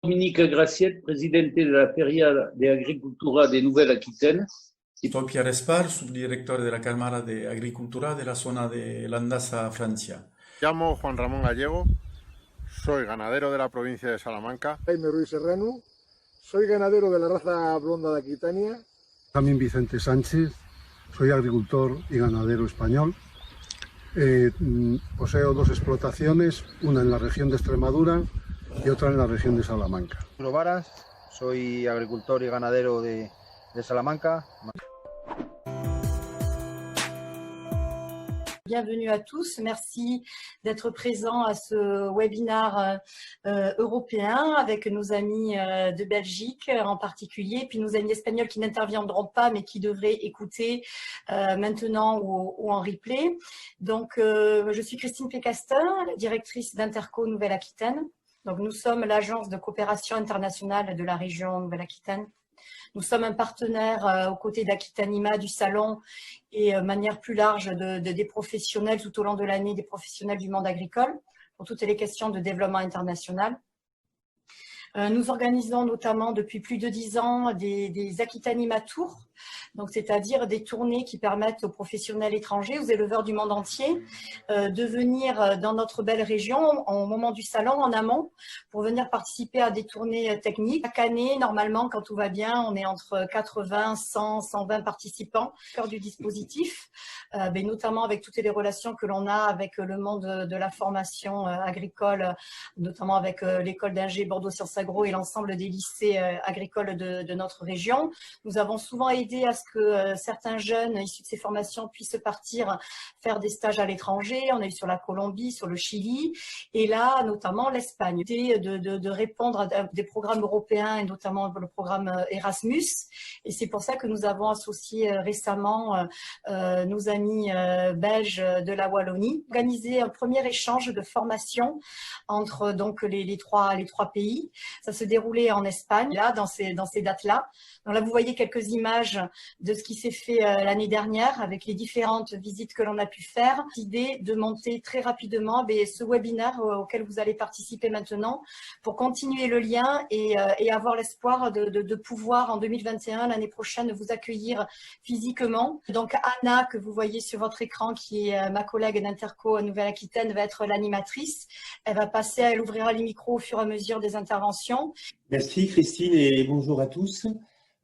Dominique Graciet, presidente de la Feria de Agricultura de Nouvelle-Aquitaine. Soy Pierre Espar, subdirector de la Cámara de Agricultura de la zona de Landasa, Francia. Llamo Juan Ramón Gallego, soy ganadero de la provincia de Salamanca. Jaime Ruiz Serrano, soy ganadero de la raza blonda de Aquitania. También Vicente Sánchez, soy agricultor y ganadero español. Poseo dos explotaciones, una en la región de Extremadura y otra en la región de Salamanca. Arturo Varas, soy agricultor y ganadero de Salamanca. Bienvenue à tous, merci d'être présents à ce webinaire européen avec nos amis de Belgique en particulier, puis nos amis espagnols qui n'interviendront pas mais qui devraient écouter maintenant ou en replay. Donc je suis Christine Pécastin, la directrice d'Interco Nouvelle-Aquitaine. Donc nous sommes l'agence de coopération internationale de la région Nouvelle-Aquitaine. Nous sommes un partenaire aux côtés d'Aquitanima, du Salon et de manière plus large des professionnels tout au long de l'année, des professionnels du monde agricole pour toutes les questions de développement international. Nous organisons notamment depuis plus de 10 ans des Aquitanima Tours, donc c'est-à-dire des tournées qui permettent aux professionnels étrangers, aux éleveurs du monde entier, de venir dans notre belle région au moment du salon en amont pour venir participer à des tournées techniques. Chaque année, normalement, quand tout va bien, on est entre 80, 100, 120 participants au cœur du dispositif, mais notamment avec toutes les relations que l'on a avec le monde de la formation agricole, notamment avec l'école d'ingé Bordeaux Sciences Agro et l'ensemble des lycées agricoles de notre région. Nous avons souvent aidé à ce que certains jeunes issus de ces formations puissent partir faire des stages à l'étranger. On a eu sur la Colombie, sur le Chili et là, notamment l'Espagne. De répondre à des programmes européens et notamment le programme Erasmus. Et c'est pour ça que nous avons associé récemment nos amis belges de la Wallonie, organisé un premier échange de formation entre donc les trois pays. Ça se déroulait en Espagne, là, dans ces dates-là. Donc là, vous voyez quelques images de ce qui s'est fait l'année dernière avec les différentes visites que l'on a pu faire. L'idée de monter très rapidement ce webinaire auquel vous allez participer maintenant pour continuer le lien et avoir l'espoir de pouvoir en 2021, l'année prochaine, vous accueillir physiquement. Donc Anna, que vous voyez sur votre écran, qui est ma collègue d'Interco Nouvelle-Aquitaine, va être l'animatrice. Elle va passer, elle ouvrira les micros au fur et à mesure des interventions. Merci Christine et bonjour à tous.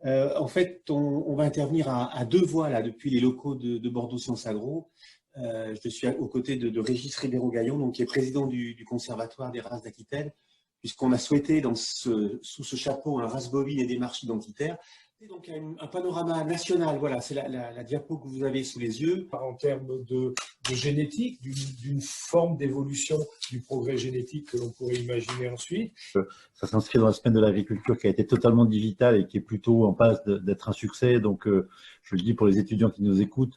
En fait, on va intervenir à deux voix là depuis les locaux de Bordeaux Sciences Agro. Je suis aux côtés de Régis Ribeiro-Gaillon, donc qui est président du Conservatoire des races d'Aquitaine, puisqu'on a souhaité sous ce chapeau un race bovine et démarche identitaire. Et donc un panorama national, voilà, c'est la diapo que vous avez sous les yeux. En termes de génétique, d'une forme d'évolution du progrès génétique que l'on pourrait imaginer ensuite. Ça s'inscrit dans la semaine de l'agriculture qui a été totalement digitale et qui est plutôt en passe d'être un succès. Donc, je le dis pour les étudiants qui nous écoutent,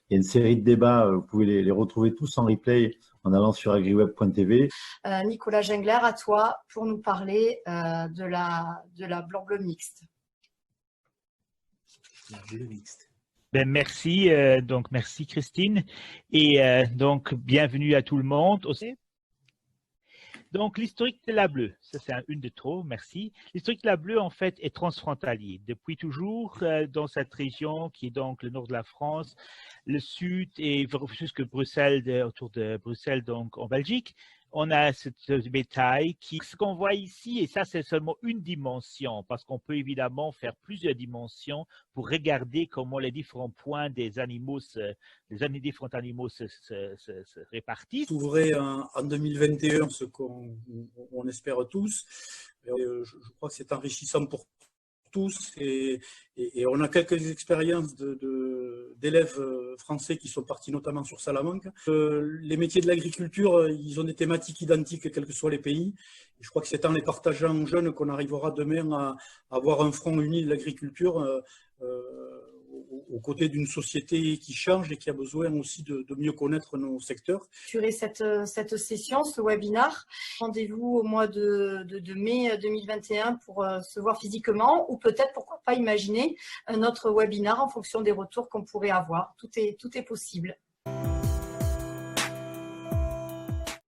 il y a une série de débats, vous pouvez les retrouver tous en replay en allant sur agriweb.tv. Nicolas Gengler, à toi pour nous parler de la blanc-bleu mixte. Merci, donc merci Christine et donc bienvenue à tout le monde aussi. Donc l'historique de la bleue, ça c'est une de trop, merci. L'historique de la bleue en fait est transfrontalier depuis toujours dans cette région qui est donc le nord de la France, le sud et jusque Bruxelles, autour de Bruxelles donc en Belgique. On a ce bétail ce qu'on voit ici, et ça c'est seulement une dimension, parce qu'on peut évidemment faire plusieurs dimensions pour regarder comment les différents points des animaux, différents animaux se répartissent. S'ouvrait en 2021, ce qu'on espère tous. Je crois que c'est enrichissant pour tous et on a quelques expériences d'élèves français qui sont partis notamment sur Salamanque. Les métiers de l'agriculture, ils ont des thématiques identiques quels que soient les pays. Et je crois que c'est en les partageant aux jeunes qu'on arrivera demain à avoir un front uni de l'agriculture aux côtés d'une société qui change et qui a besoin aussi de mieux connaître nos secteurs. Cette session, ce webinaire, rendez-vous au mois de mai 2021 pour se voir physiquement ou peut-être, pourquoi pas, imaginer un autre webinaire en fonction des retours qu'on pourrait avoir. Tout est possible.